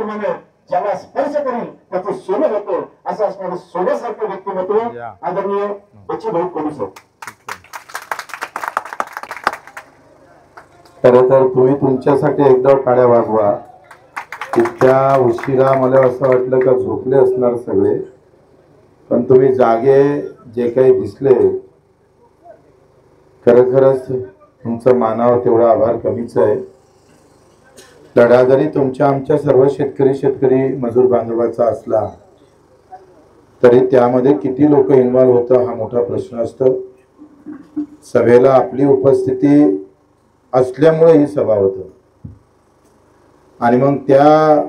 त्याचप्रमाणे ज्याला स्पर्श करेल त्याचं सोनं होतं असं असणारं सोन्यासारखं व्यक्तिमत्व आदरणीय बच्चूभाऊ कडू सर. खरं तर तुम्ही तुमच्यासाठी एकदा टाळ्या वाजवा. इतक्या उशिरा मला असं वाटलं का झोपले असणार सगळे, पण तुम्ही जागे जे काही दिसले खरंच तुमचं मानावर तेवढा आभार कमीच आहे. लढा जरी तुमच्या आमच्या सर्व शेतकरी मजूर बांधवाचा असला तरी त्यामध्ये किती लोक इन्व्हॉल्व होतं हा मोठा प्रश्न असतो. सभेला आपली उपस्थिती असल्यामुळे ही सभा होतं आणि मग त्या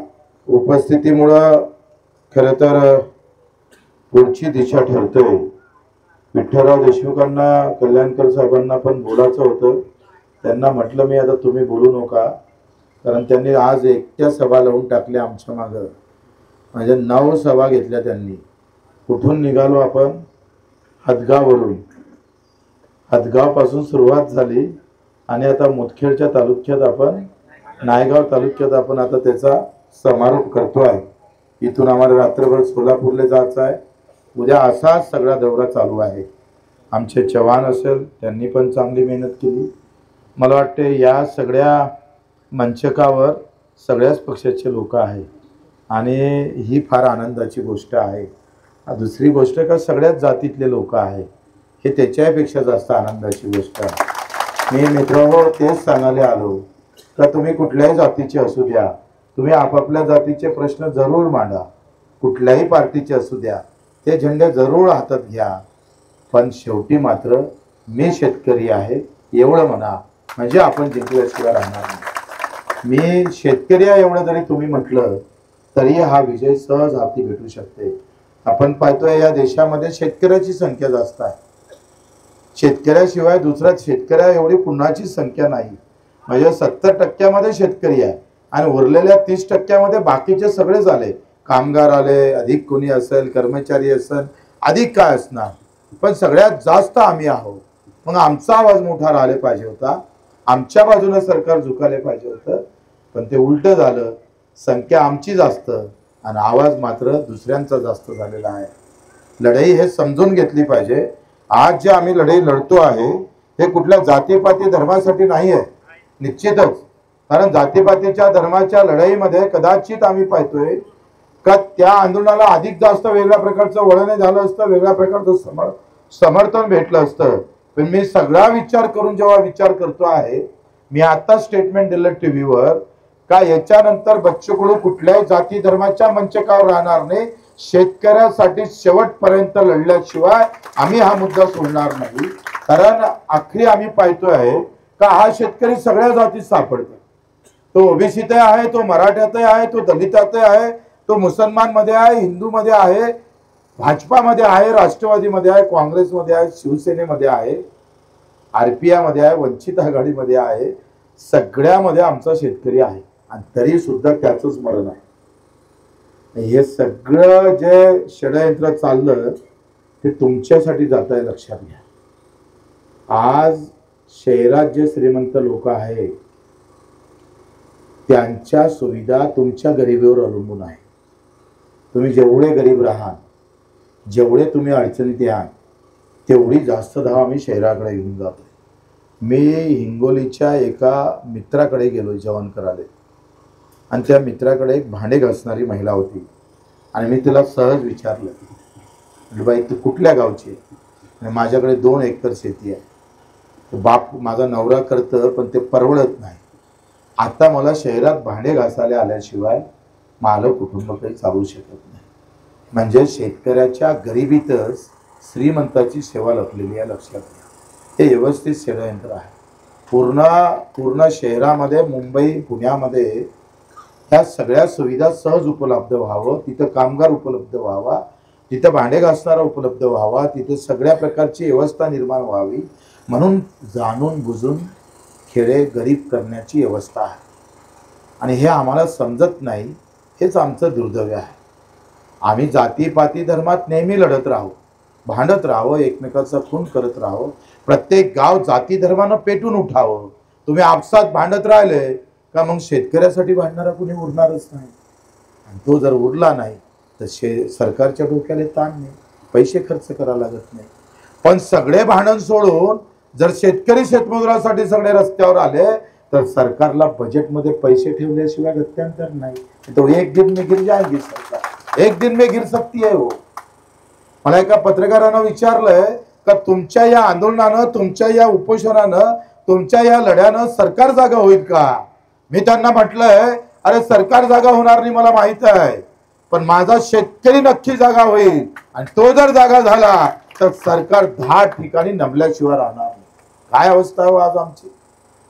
उपस्थितीमुळं खरं तर पुढची दिशा ठरतोय. विठ्ठलराव देशमुखांना कल्याणकर साहेबांना पण बोलायचं होतं. त्यांना म्हटलं मी आता तुम्ही बोलू नका, कारण त्यांनी आज एकट्या सभा लावून टाकल्या आमच्या मागं. म्हणजे 9 सभा घेतल्या त्यांनी. कुठून निघालो आपण? हदगाववरून. हदगावपासून सुरुवात झाली आणि आता मुदखेडच्या तालुक्यात आपण नायगाव तालुक्यात आपण आता त्याचा समारोप करतोय. इथून आम्हाला रात्रभर सोलापूरला जायचं आहे. उद्या असाच सगळा दौरा चालू आहे. आमचे चव्हाण असेल त्यांनी पण चांगली मेहनत केली. मला वाटते या सगळ्या मंचकावर सगळ्याच पक्षाचे लोक आहेत आणि ही फार आनंदाची गोष्ट आहे. दुसरी गोष्ट का सगळ्याच जातीतले लोक आहेत, हे त्याच्यापेक्षा जास्त आनंदाची गोष्ट आहे. मी मित्रांनो तेच सांगायला आलो का तुम्ही कुठल्याही जातीचे असू द्या, तुम्ही आपापल्या जातीचे प्रश्न जरूर मांडा, कुठल्याही पार्टीचे असू द्या, ते झेंडे जरूर हातात घ्या, पण शेवटी मात्र मी शेतकरी आहे एवढं म्हणा, म्हणजे आपण जिंकल्याशिवाय राहणार नाही. मी शेतकरी आहे एवढं जरी तुम्ही म्हटलं तरी हा विजय सहज हाती भेटू शकते. आपण पाहतोय या देशामध्ये शेतकऱ्याची संख्या जास्त आहे. शेतकऱ्याशिवाय दुसऱ्या शेतकऱ्या एवढी कुणाची संख्या नाही. म्हणजे 70% शेतकरी आहे आणि उरलेल्या 30% बाकीचे सगळे झाले, कामगार आले, अधिक कोणी असेल, कर्मचारी असेल, अधिक काय असणार, पण सगळ्यात जास्त आम्ही आहोत. मग आमचा आवाज मोठा राहिला पाहिजे होता, आमच्या बाजूने सरकार झुकायला पाहिजे होतं, पण ते उलट झालं. संख्या आमची जास्त आणि आवाज मात्र दुसऱ्यांचा जास्त झालेला आहे. लढाई हे समजून घेतली पाहिजे. आज जे आम्ही लढाई लढतो आहे हे कुठल्या जातीपाती धर्मासाठी नाही आहे निश्चितच, कारण जातीपातीच्या धर्माच्या लढाईमध्ये कदाचित आम्ही पाहतोय का त्या आंदोलनाला अधिक जास्त वेगळ्या प्रकारचं वळण झालं असतं, वेगळ्या प्रकारचं समर्थन भेटलं असतं. पण मी सगळा विचार करून जेव्हा विचार करतो आहे, मी आता स्टेटमेंट दिलं टीव्हीवर का याच्यानंतर बच्चू कडू कुठल्याही जाती धर्माच्या मंचकावर राहणार नाही. शेतकऱ्यासाठी शेवटपर्यंत लढल्याशिवाय आम्ही हा मुद्दा सोडणार नाही. कारण आखरी आम्ही पाहतोय आहे का हा शेतकरी सगळ्या जातीत सापडतो. तो ओबीसीत आहे, तो मराठ्यात आहे, तो दलितात आहे, तो मुसलमान मध्ये आहे, हिंदू मध्ये आहे, भाजपामध्ये आहे, राष्ट्रवादीमध्ये आहे, काँग्रेसमध्ये आहे, शिवसेनेमध्ये आहे, आरपीआय मध्ये आहे, वंचित आघाडीमध्ये आहे, सगळ्यामध्ये आमचा शेतकरी आहे आणि तरी सुद्धा त्याचंच मरण आहे. हे सगळं जे षडयंत्र चाललं ते तुमच्यासाठी जात आहे, लक्षात घ्या. आज शहरात जे श्रीमंत लोक आहेत त्यांच्या सुविधा तुमच्या गरिबीवर अवलंबून आहे. तुम्ही जेवढे गरीब राहाल, जेवढे तुम्ही अडचणीत याल, तेवढी जास्त धाव आम्ही शहराकडे घेऊन जातो. मी हिंगोलीच्या एका मित्राकडे गेलो जेवण करायला आणि त्या मित्राकडे एक भांडे घासणारी महिला होती आणि मी तिला सहज विचारलं, बाई तू कुठल्या गावची? आणि माझ्याकडे 2 एकर शेती आहे. बाप माझा नवरा करतं पण ते परवडत नाही. आता मला शहरात भांडे घासायला आल्याशिवाय माझं कुटुंब काही चालू शकत नाही. म्हणजे शेतकऱ्याच्या गरिबीतच श्रीमंताची सेवा लपलेली आहे, लक्षात घ्या. हे व्यवस्थित षडयंत्र आहे. पूर्ण शहरामध्ये, मुंबई पुण्यामध्ये ह्या सगळ्या सुविधा सहज उपलब्ध व्हावं, तिथं कामगार उपलब्ध व्हावा, तिथं भांडे घासणारा उपलब्ध व्हावा, तिथं सगळ्या प्रकारची व्यवस्था निर्माण व्हावी म्हणून जाणून बुजून खेडे गरीब करण्याची व्यवस्था आहे. आणि हे आम्हाला समजत नाही. हेच आमचं दुर्दैव आहे. आम्ही जातीपाती धर्मात नेहमी लढत राहू, भांडत राहावं, एकमेकाचा खून करत राहावं, प्रत्येक गाव जाती धर्मानं पेटून उठावं. तुम्ही आपसात भांडत राहिले का मग शेतकऱ्यासाठी भांडणारा कुणी उरणारच नाही. आणि तो जर उरला नाही तर सरकारच्या डोक्याला ताण नाही, पैसे खर्च करायला लागत नाही. पण सगळे भांडण सोडून जर शेतकरी शेतमजुरासाठी सगळे रस्त्यावर आले तर सरकारला बजेटमध्ये पैसे ठेवल्याशिवाय गत्यंतर नाही. तो एक दिन में गिर जाएगी सरकार, एक दिन में गिर सकती है. हो, मला एका पत्रकारानं विचारलंय का तुमच्या या आंदोलनानं, तुमच्या या उपोषणानं, तुमच्या या लढ्यानं सरकार जागा होईल का? मी त्यांना म्हटलंय, अरे सरकार जागा होणार नाही मला माहित आहे, पण माझा शेतकरी नक्की जागा होईल. आणि तो जर जागा झाला तर सरकार 10 ठिकाणी नमल्याशिवाय राहणार नाही. काय अवस्था हो आज आमची.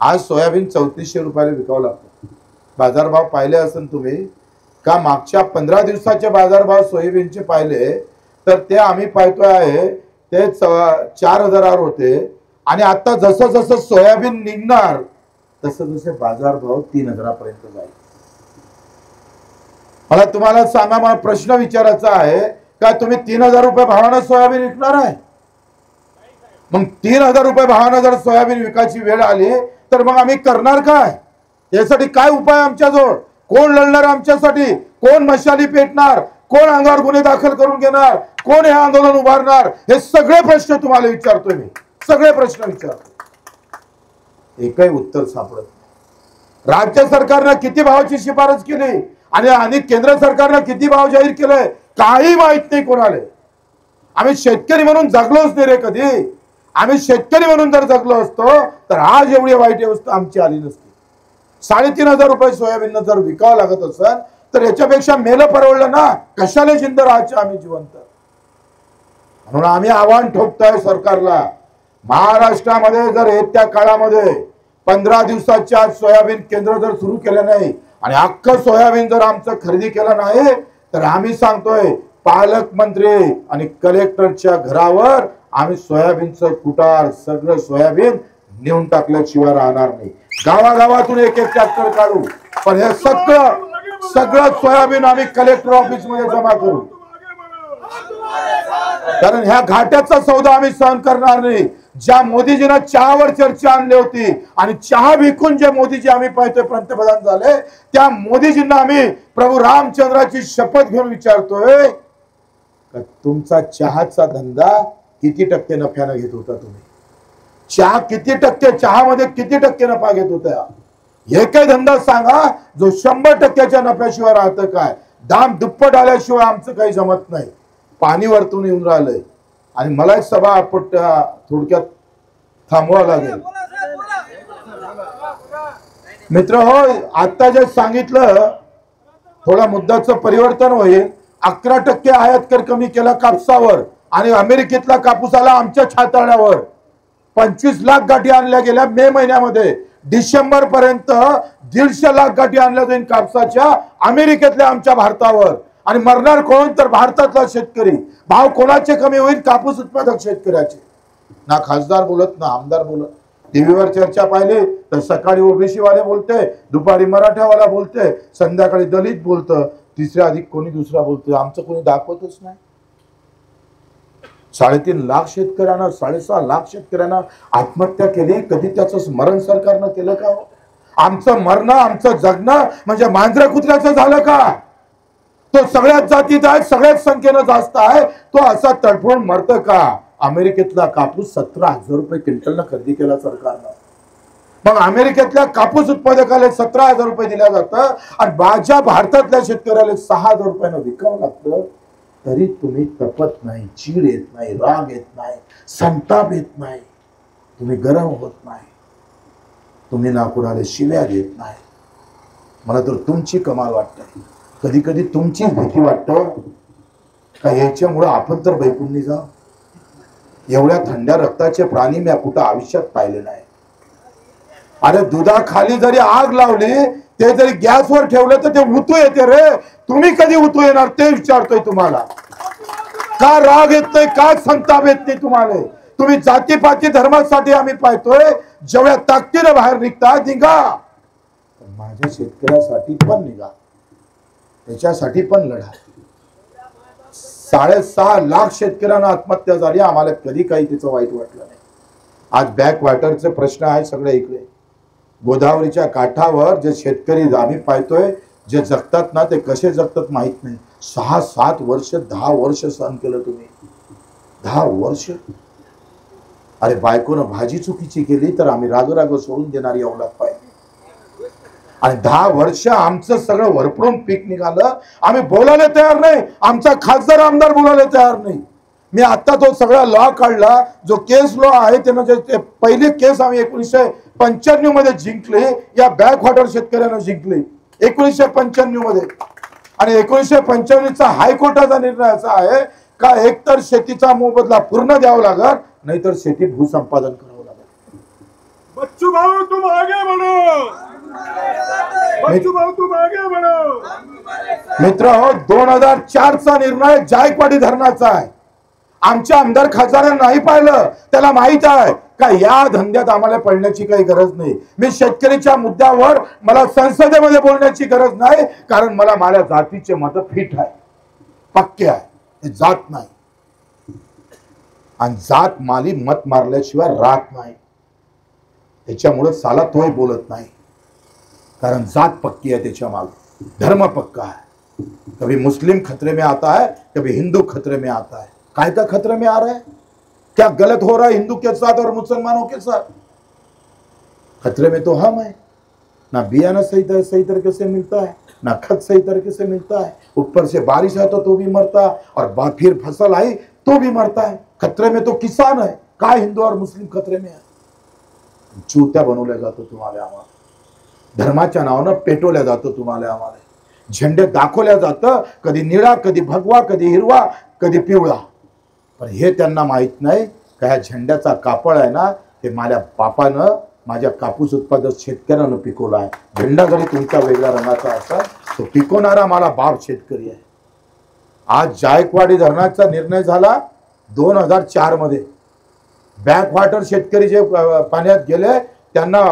आज सोयाबीन 3400 रुपयाला विकावं लागतं. बाजारभाव पाहिले असेल तुम्ही का? मागच्या 15 दिवसाचे बाजारभाव सोयाबीनचे पाहिले तर ते आम्ही पाहतोय आहे ते 4000 होते. आणि आता जसं जसं सोयाबीन निघणार तसं जसे बाजारभाव 3000 पर्यंत जाईल. मला तुम्हाला सांगा, मला प्रश्न विचारायचा आहे का तुम्ही 3000 रुपये भावानं सोयाबीन विकणार आहे? मग 3000 रुपये भावानं जर सोयाबीन विकायची वेळ आली तर मग आम्ही करणार काय? यासाठी काय उपाय आमच्याजवळ? कोण लढणार आमच्यासाठी? कोण मशाली पेटणार? कोण अंगावर गुन्हे दाखल करून घेणार? कोण हे आंदोलन उभारणार? हे सगळे प्रश्न तुम्हाला विचारतोय मी, सगळे प्रश्न विचारतो. एकही उत्तर सापडत नाही. राज्य सरकारनं किती भावाची शिफारस केली आणि केंद्र सरकारनं किती भाव जाहीर केलाय काही माहित नाही कोणाला. आम्ही शेतकरी म्हणून जगलोच नाही रे कधी. आम्ही शेतकरी म्हणून जर जगलो असतो तर आज एवढी वाईट अवस्था आमची आली नसती. 3500 रुपये सोयाबीन जर विकावं लागत असेल तर याच्यापेक्षा मेलं परवडलं ना. कशाला जिंद राहायचे आम्ही जिवंत. म्हणून आम्ही आव्हान ठोकतोय सरकारला, महाराष्ट्रामध्ये जर येत्या काळामध्ये 15 दिवसाच्या सोयाबीन केंद्र जर सुरू केलं नाही आणि अख्खं सोयाबीन जर आमचं खरेदी केलं नाही तर आम्ही सांगतोय पालकमंत्री आणि कलेक्टरच्या घरावर आम्ही सोयाबीनचं कुटार सगळं सोयाबीन नेऊन टाकल्याशिवाय राहणार नाही. गावागावातून एक एक ट्रॅक्टर काढू, पण हे सगळं सोयाबीन आम्ही कलेक्टर ऑफिस मध्ये जमा करू. कारण ह्या घाट्याचा सौदा आम्ही सहन करणार नाही. ज्या मोदीजीनं चहावर चर्चा आणली होती आणि चहा विकून जे मोदीजी आम्ही पाहतोय पंतप्रधान झाले, त्या मोदीजींना आम्ही प्रभू रामचंद्राची शपथ घेऊन विचारतोय का तुमचा चहाचा धंदा किती टक्के नफ्यानं घेत होता? तुम्ही चहा किती टक्के, चहामध्ये किती टक्के नफा घेत होता? हे काय धंदा सांगा जो 100% नफ्याशिवाय राहतं काय? दाम दुप्पट आल्याशिवाय आमचं काही जमत नाही. पाणी वरतून येऊन राहिलंय आणि मला सभा थोडक्यात थांबवावं लागेल. मित्र हो, आता जे सांगितलं थोडा मुद्द्याचं परिवर्तन होईल. 11% आयात कर कमी केला कापसावर आणि अमेरिकेतला कापूस आला आमच्या छाताड्यावर. 25 लाख गाठी आणल्या गेल्या मे महिन्यामध्ये. डिसेंबर पर्यंत 150 लाख गाठी आणल्या जाईल कापसाच्या अमेरिकेतल्या आमच्या भारतावर. आणि मरणार कोण? तर भारतातला शेतकरी. भाव कोणाचे कमी होईल? कापूस उत्पादक शेतकऱ्याचे. ना खासदार बोलत ना आमदार बोलत. टीव्हीवर चर्चा पाहिली तर सकाळी ओबीसी वाले बोलते, दुपारी मराठवाला बोलते, संध्याकाळी दलित बोलतं, तिसऱ्या अधिक कोणी दुसरा बोलतोय. आमचं कोणी दाखवतच नाही. 3.5 लाख शेतकऱ्यांना, 6.5 लाख शेतकऱ्यांना आत्महत्या केली. कधी त्याचं स्मरण सरकारनं केलं का? आमचं मरणं, आमचं जगणं म्हणजे मांजरा कुत्र्याचं झालं का? तो सगळ्यात जातीत आहे, सगळ्याच संख्येनं जास्त आहे, तो असा तडफडून मरतं का? अमेरिकेतला कापूस 17,000 रुपये क्विंटलनं खरेदी केला सरकारनं. मग अमेरिकेतल्या कापूस उत्पादकाला 17,000 रुपये दिल्या जातं आणि माझ्या भारतातल्या शेतकऱ्याला 6,000 रुपयानं विकावं लागतं. तरी तुम्ही तपत नाही, चीड येत नाही, राग येत नाही, संताप येत नाही, तुम्ही गरम होत नाही, तुम्ही ना कुणाला शिव्या देत नाही. मला तर तुमची कमाल वाटते. कधी कधी तुमची भीती वाटतं का याच्यामुळं आपण तर बैकुंनी जा. एवढ्या थंड्या रक्ताचे प्राणी मी कुठं आयुष्यात पाहिले नाही. अरे दुधाखाली जरी आग लावली, ते जरी गॅसवर ठेवलं तर ते उतू येते रे. तुम्ही कधी उतू येणार ते विचारतोय तुम्हाला. का राग येत नाही, का संताप येत नाही तुम्हाला? तुम्ही जातीपाती धर्मासाठी आम्ही पाहतोय जेवढ्या ताकदीनं बाहेर निघता निघा, माझ्या शेतकऱ्यासाठी पण निघा, त्याच्यासाठी पण लढा. 6.5 लाख शेतकऱ्यांना आत्महत्या झाली. आम्हाला कधी काही त्याचं वाईट वाटलं नाही. आज बॅक वॉटरचे प्रश्न आहे सगळे इकडे. गोदावरीच्या काठावर जे शेतकरी आम्ही पाहतोय, जे जगतात ना ते कसे जगतात माहित नाही. 6-7 वर्ष 10 वर्ष सहन केलं तुम्ही. 10 वर्ष. अरे बायकोनं भाजी चुकीची केली तर आम्ही रागोराग सोडून देणारी औलाद पाहिजे. आणि 10 वर्ष आमचं सगळं भरपूर पीक निघालं. आम्ही बोलायला तयार नाही. आमचा खासदार आमदार बोलायला तयार नाही. मी आता तो सगळा लॉ काढला जो केस लॉ आहे त्यानं जे पहिली केस आम्ही 1995 मध्ये जिंकली. या बॅकवॉटर शेतकऱ्यांना जिंकली 1995 मध्ये. आणि 1995चा हायकोर्टाचा निर्णय असा आहे का एकतर शेतीचा मोबदला पूर्ण द्यावा लागेल नाहीतर शेतीत भूसंपादन करावं लागेल. बच्चू भाऊ तुम आगे बढ़ो. बच्चू भाऊ तुम आगे बढ़ो. मित्र हो 2004चा निर्णय जायकवाडी धरणाचा आहे. आमच्या आमदार खासदारांना नाही पाहिलं. त्याला माहित आहे का या धंद्यात आम्हाला पडण्याची काही गरज नाही. मी शेतकरीच्या मुद्द्यावर मला संसदेमध्ये बोलण्याची गरज नाही कारण मला माझ्या जातीचे मत फिट आहे पक्के आहे. ते जात नाही आणि जात माली मत मारल्याशिवाय राहत नाही. त्याच्यामुळे साला तोही बोलत नाही कारण जात पक्की है. त्याच्या मागे धर्म पक्का है. कभी मुस्लिम खतरे में आता है कभी हिंदू खतरे में आता है. काय का खतरे में आ रहा है? क्या गलत हो रहा है हिंदू के साथ और मुसलमानों के साथ? खतरे में तो हम है. ना बियाना सही तरीके से मिलता है ना खत सही तरीके से मिलता है. ऊपर से बारिश है तो भी मरता और फिर फसल आई तो भी मरता है. खतरे में तो किसान है. काय हिंदू और मुस्लिम खतरे में है? चूत्या बनवल्या जातो तुम्हाला आम्हाला. धर्माच्या नावानं पेटवल्या जातं तुम्हाला आम्हाला. झेंडे दाखवल्या जातं कधी निळा कधी भगवा कधी हिरवा कधी पिवळा. पण हे त्यांना माहित नाही का ह्या झेंड्याचा कापड आहे ना ते माझ्या बापानं माझ्या कापूस उत्पादक शेतकऱ्यानं पिकवला आहे. झेंडा जरी तुमच्या वेगळ्या रंगाचा असेल तो पिकवणारा मला बाप शेतकरी आहे. आज जायकवाडी धरणाचा निर्णय झाला 2004 मध्ये. बॅकवॉटर शेतकरी जे पाण्यात गेले त्यांना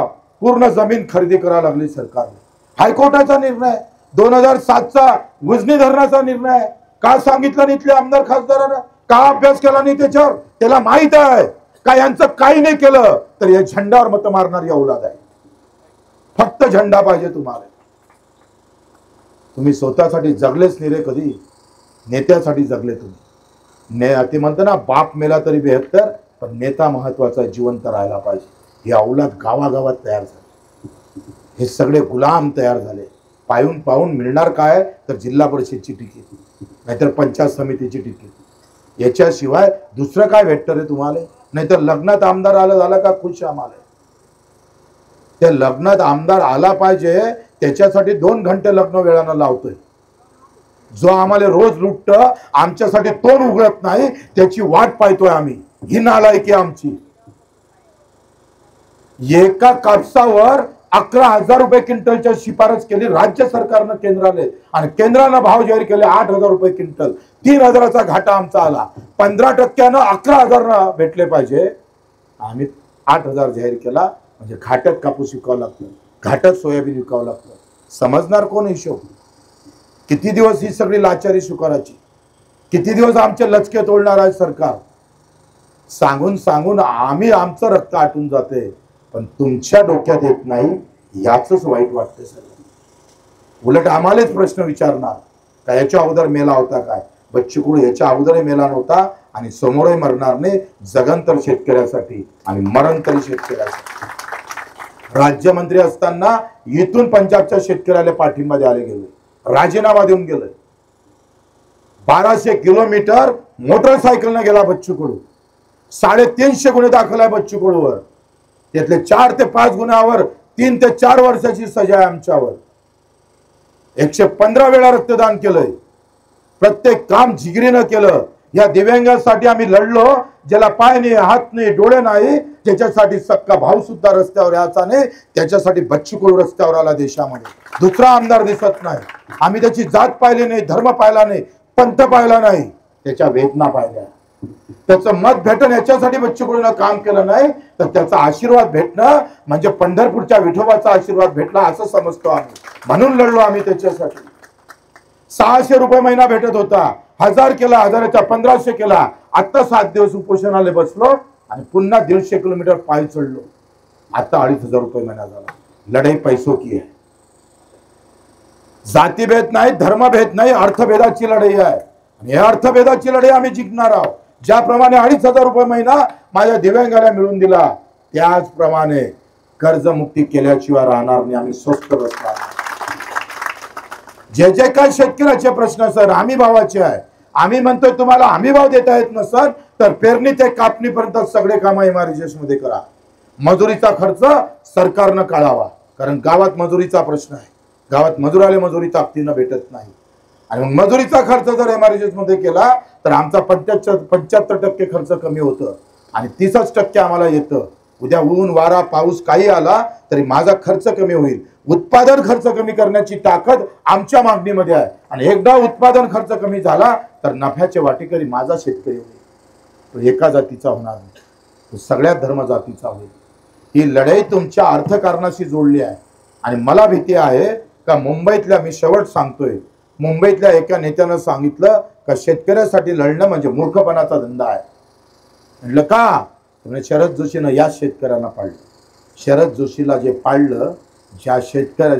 पूर्ण जमीन खरेदी करायला लागली सरकारने. हायकोर्टाचा निर्णय 2007चा उजनी धरणाचा निर्णय. का सांगितलं नाही इथल्या आमदार खासदारांना? का अभ्यास केला नाही त्याच्यावर? त्याला माहित आहे का यांचं काही नाही केलं तर या झेंड्यावर मत मारणारी औलाद आहे. फक्त झेंडा पाहिजे तुम्हाला. तुम्ही स्वतःसाठी जगलेच नाही रे कधी. नेत्यासाठी जगले तुम्ही. ते म्हणतं ना बाप मेला तरी 72 पण नेता महत्वाचा जिवंत राहायला पाहिजे. हे औलाद गावागावात तयार झाले. हे सगळे गुलाम तयार झाले. पाहून पाहून मिळणार काय तर जिल्हा परिषदची तिकीट नाहीतर पंचायत समितीची तिकीट. याच्याशिवाय दुसरं काय भेटतं रे तुम्हाला? नाहीतर लग्नात आमदार आलं झालं का खुश आम्हाला. ते लग्नात आमदार आला पाहिजे त्याच्यासाठी 2 घंटे लग्न वेळानं लावतोय. जो आम्हाला रोज लुटत आमच्यासाठी तोंड उघडत नाही त्याची वाट पाहतोय आम्ही. ही नालायकी आमची. एका कापसावर 11,000 रुपये क्विंटलच्या शिफारस केली राज्य सरकारनं केंद्राने आणि केंद्रानं भाव जाहीर केले 8,000 रुपये क्विंटल. 3,000चा घाटा आमचा आला. 15% 11,000 भेटले पाहिजे. आम्ही 8,000 जाहीर केला म्हणजे घाट्यात कापूस विकावं लागतं घाट्यात सोयाबीन विकावं लागतं. समजणार कोण हिशोब? किती दिवस ही सगळी लाचारी स्वीकारायची? किती दिवस आमचे लचके तोडणार आहे सरकार? सांगून सांगून आम्ही आमचं रक्त आटून जाते पण तुमच्या डोक्यात येत नाही याचंच वाईट वाटते सर. उलट आम्हालाच प्रश्न विचारणार का याच्या अगोदर मेला होता काय? बच्चू कडू याच्या अगोदरही मेला नव्हता आणि समोरही मरणार नाही. जगंतर शेतकऱ्यासाठी आणि मरणतरी शेतकऱ्यासाठी. राज्यमंत्री असताना इथून पंजाबच्या शेतकऱ्याला पाठिंबा द्यायला गेले. राजीनामा देऊन गेले. 1200 किलोमीटर मोटरसायकलने गेला बच्चू कडू. 350 गुन्हे दाखल आहे बच्चू कडूवर. त्यातले 4 ते 5 गुन्ह्यावर 3 ते 4 वर्षाची सजा आहे आमच्यावर. 115 वेळा रक्तदान केलंय. प्रत्येक काम जिगरीनं केलं. या दिव्यांगांसाठी आम्ही लढलो. ज्याला पाय नाही हात नाही डोळे नाही त्याच्यासाठी सक्का भाऊ सुद्धा रस्त्यावर यायचा नाही. त्याच्यासाठी बच्चू कडू रस्त्यावर आला देशामध्ये. दुसरा आमदार दिसत नाही. आम्ही त्याची जात पाहिली नाही धर्म पाहिला नाही पंथ पाहिला नाही त्याच्या वेदना पाहिल्या. त्याचं मत भेटणं याच्यासाठी बच्चू कडूनं काम केलं नाही तर त्याचा आशीर्वाद भेटणं म्हणजे पंढरपूरच्या विठोबाचा आशीर्वाद भेटला असं समजतो आम्ही. म्हणून लढलो आम्ही त्याच्यासाठी. 600 रुपये महिना भेटत होता. 1000 केला. 1000च्या 1500 केला. आता 7 दिवस उपोषणाला बसलो आणि पुन्हा 150 किलोमीटर पायी चढलो. आता 2,500 रुपये महिना झाला. लढाई पैसों की है. जातीभेद नाही, धर्मभेद नाही, अर्थभेदाची लढाई आहे. आणि या अर्थभेदाची लढाई आम्ही जिंकणार आहोत. ज्याप्रमाणे 2,500 रुपये महिना माझ्या दिव्यांगाला मिळून दिला, त्याचप्रमाणे कर्जमुक्ती केल्याशिवाय राहणार नाही. आम्ही स्वस्त बसणार. जे जे काय शेतकऱ्याचे प्रश्न सर हमी भावाचे आहे, आम्ही म्हणतोय तुम्हाला हमी भाव देता येत नसत तर पेरणी ते कापणीपर्यंत सगळे काम MRGS मध्ये करा. मजुरीचा खर्च सरकारनं काढावा, कारण गावात मजुरीचा प्रश्न आहे. गावात मजुराले मजुरी ताकदीनं भेटत नाही. आणि मग मजुरीचा खर्च जर MRGS मध्ये केला तर आमचा 75% खर्च कमी होतं आणि 30% आम्हाला येतं. उद्या ऊन वारा पाऊस काही आला तरी माझा खर्च कमी होईल. उत्पादन खर्च कमी करण्याची ताकद आमच्या मागणीमध्ये आहे. आणि एकदा उत्पादन खर्च कमी झाला तर नफ्याचे वाटेकरी माझा शेतकरी होईल. तो एका जातीचा होणार नाही, तो सगळ्या धर्म जातीचा होईल. ही लढाई तुमच्या अर्थकारणाशी जोडली आहे. आणि मला भीती आहे का मुंबईतल्या, मी शेवट सांगतोय, मुंबईतल्या एका नेत्यानं सांगितलं का शेतकऱ्यासाठी लढणं म्हणजे मूर्खपणाचा धंदा आहे. म्हटलं का? शरद जोशीनं या शेतकऱ्यांना पाळलं. शरद जोशीला जे पाळलं, ज्या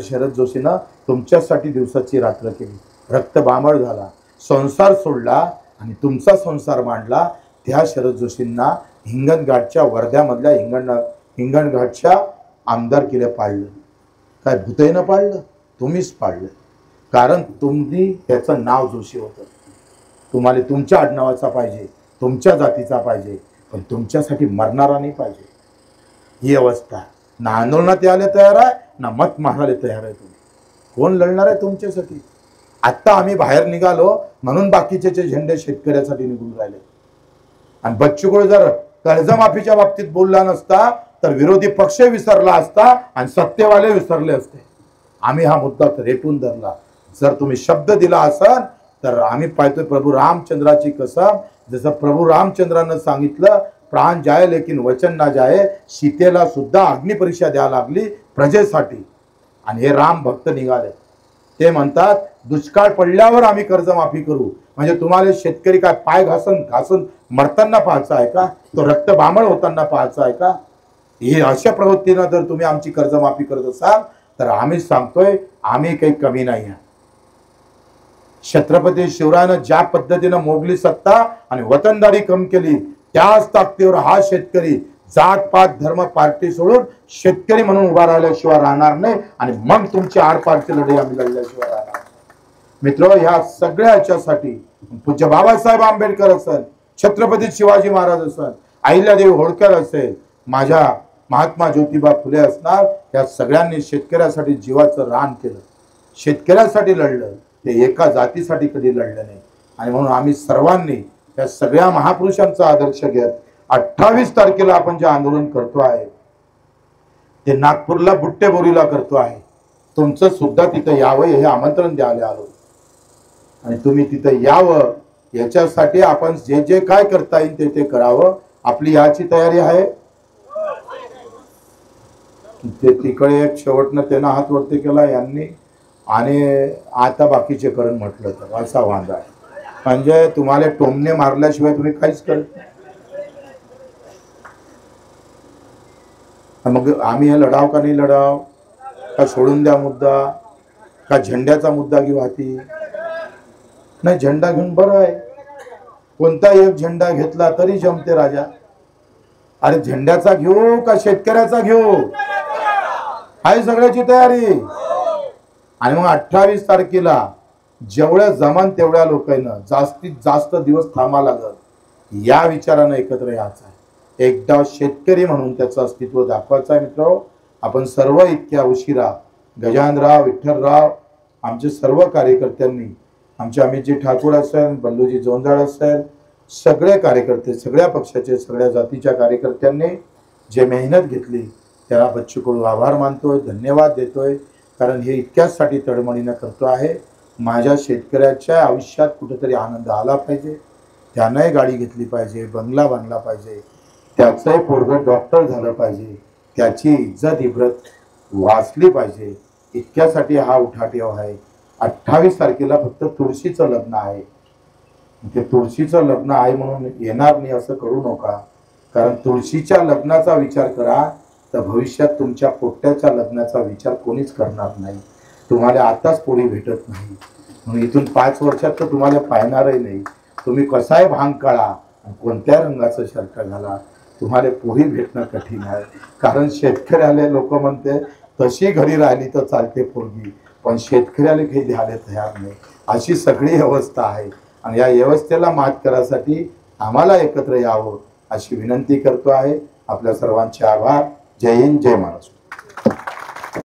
शरद जोशीनं तुमच्यासाठी दिवसाची रात्र केली, रक्त बामळ झाला, संसार सोडला आणि तुमचा संसार मांडला, त्या शरद जोशींना हिंगणघाटच्या वर्ध्यामधल्या हिंगणघाटच्या आमदारकीला पाळलं. काय भूतईनं पाळलं? तुम्हीच पाळलं. कारण तुम्ही त्याचं नाव जोशी होतं. तुम्हाला तुमच्या आडनावाचा पाहिजे, तुमच्या जातीचा पाहिजे, पण तुमच्यासाठी मरणारा नाही पाहिजे. ही अवस्था. ना आंदोलनात यायला तयार आहे, ना मत मागायला तयार आहे. तुम्ही कोण लढणार आहे तुमच्यासाठी? आत्ता आम्ही बाहेर निघालो म्हणून बाकीचे झेंडे शेतकऱ्यासाठी निघून राहिले. आणि बच्चू कडू जर कर्जमाफीच्या बाबतीत बोलला नसता तर विरोधी पक्ष विसरला असता आणि सत्तेवाले विसरले असते. आम्ही हा मुद्दा रेटून धरला. जर तुम्ही शब्द दिला असाल तर आम्ही पाहतोय प्रभू रामचंद्राची कसम, जसं प्रभू रामचंद्रानं सांगितलं प्राण जाए लेकिन वचन ना जाए, सीतेला सुद्धा अग्निपरीक्षा द्यावी लागली प्रजेसाठी. आणि हे राम भक्त निघाले. ते म्हणतात दुष्काळ पडल्यावर आम्ही कर्जमाफी करू. म्हणजे तुम्हाला शेतकरी काय पाय घासून मरताना पाहायचा आहे का? तो रक्त बामळ होताना पाहायचा आहे का? हे अशा प्रवृत्तीनं जर तुम्ही आमची कर्जमाफी करत असाल तर आम्ही सांगतोय आम्ही काही कमी नाही आहे. छत्रपती शिवरायानं ज्या पद्धतीनं मोगली सत्ता आणि वतनदारी कम केली, त्याच ताकदीवर हा शेतकरी जात पात धर्म पार्टी सोडून शेतकरी म्हणून उभा राहिल्याशिवाय राहणार नाही. आणि मग तुमची आरपारची लढाई आम्ही लढल्याशिवाय राहणार. मित्र, ह्या सगळ्याच्यासाठी पूज्य बाबासाहेब आंबेडकर असेल, छत्रपती शिवाजी महाराज असेल, अहिल्यादेवी होळकर असेल, माझ्या महात्मा ज्योतिबा फुले असणार, या सगळ्यांनी शेतकऱ्यासाठी जीवाचं रान केलं, शेतकऱ्यासाठी लढलं. ते एका जातीसाठी कधी लढलं नाही. आणि म्हणून आम्ही सर्वांनी या सगळ्या महापुरुषांचा आदर्श घेत 28 तारखेला आपण जे आंदोलन करतो आहे ते नागपूरला बुट्टेबोरीला करतो आहे. तुमचं सुद्धा तिथं यावं हे आमंत्रण द्यायला आलो. आणि तुम्ही तिथं यावं याच्यासाठी आपण जे जे काय करता येईल ते करावं. आपली याची तयारी आहे. ते तिकडे एक शेवटनं त्यांना हात वरती केला यांनी आणि आता बाकीचे करून म्हटलं तर असा वांदा आहे. म्हणजे तुम्हाला टोमणे मारल्याशिवाय तुम्ही काहीच करत नाही. मग आम्ही हे लढाव का नाही लढाव? का सोडून द्या मुद्दा? का झेंड्याचा मुद्दा घेऊ हाती? नाही, झेंडा घेऊन बरं आहे. कोणता एक झेंडा घेतला तरी जमते राजा. अरे झेंड्याचा घेऊ का शेतकऱ्याचा घेऊ? आहे सगळ्याची तयारी. आणि मग 28 तारखेला जेवढ्या जमान तेवढ्या लोकांना जास्तीत जास्त दिवस थांबा लागत या विचारानं एकत्र यायचं आहे. एकदा शेतकरी म्हणून त्याचं अस्तित्व दाखवायचं आहे. मित्र, आपण सर्व इतक्या उशिरा गजाननराव, विठ्ठलराव, आमचे सर्व कार्यकर्त्यांनी, आमचे अमितजी ठाकूर असेल, बल्लूजी जोंजाळ असेल, सगळे कार्यकर्ते, सगळ्या पक्षाचे, सगळ्या जातीच्या कार्यकर्त्यांनी जे मेहनत घेतली त्याला बच्चू कडू आभार मानतोय, धन्यवाद देतोय. कारण हे इतक्याचसाठी तडमडीनं करतो आहे. माझ्या शेतकऱ्याच्या आयुष्यात कुठेतरी आनंद आला पाहिजे, त्यानंही गाडी घेतली पाहिजे, बंगला बांधला पाहिजे, त्याचंही पोरगं डॉक्टर झालं पाहिजे, त्याची इज्जत इब्रत वाचली पाहिजे. इतक्यासाठी हा उठाठेव आहे. 28 तारखेला फक्त तुळशीचं लग्न आहे. ते तुळशीचं लग्न आहे म्हणून येणार नाही असं करू नका. कारण तुळशीच्या लग्नाचा विचार करा तर भविष्यात तुमच्या पोट्याच्या लग्नाचा विचार कोणीच करणार नाही. तुम्हाला आताच पोरी भेटत नाही, म्हणून इथून 5 वर्षात तर तुम्हाला पाहणारही नाही. तुम्ही कसाय भांग काढा, कोणत्या रंगाचं शर्ट घाला, तुम्हाला पोरी भेटणं कठीण आहे. कारण शेतकऱ्याला लोक म्हणते तशी घरी राहिली तर चालते पोरगी, पण शेतकऱ्याला काही द्यायला तयार नाही. अशी सगळी व्यवस्था आहे आणि या व्यवस्थेला मात करायसाठी आम्हाला एकत्र यावं अशी विनंती करतो आहे. आपल्या सर्वांचे आभार. जय हिंद, जय महाराष्ट्र.